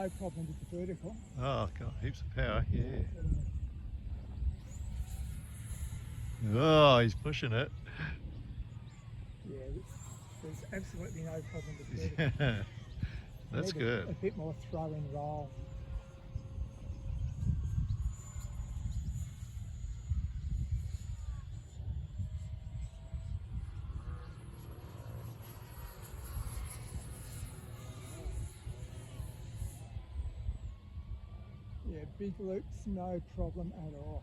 no problem with the vertical. Oh, got heaps of power, yeah. Oh, he's pushing it. Yeah, there's absolutely no problem with vertical. Yeah, that's good. A bit more throw and roll. Yeah, big loops, no problem at all.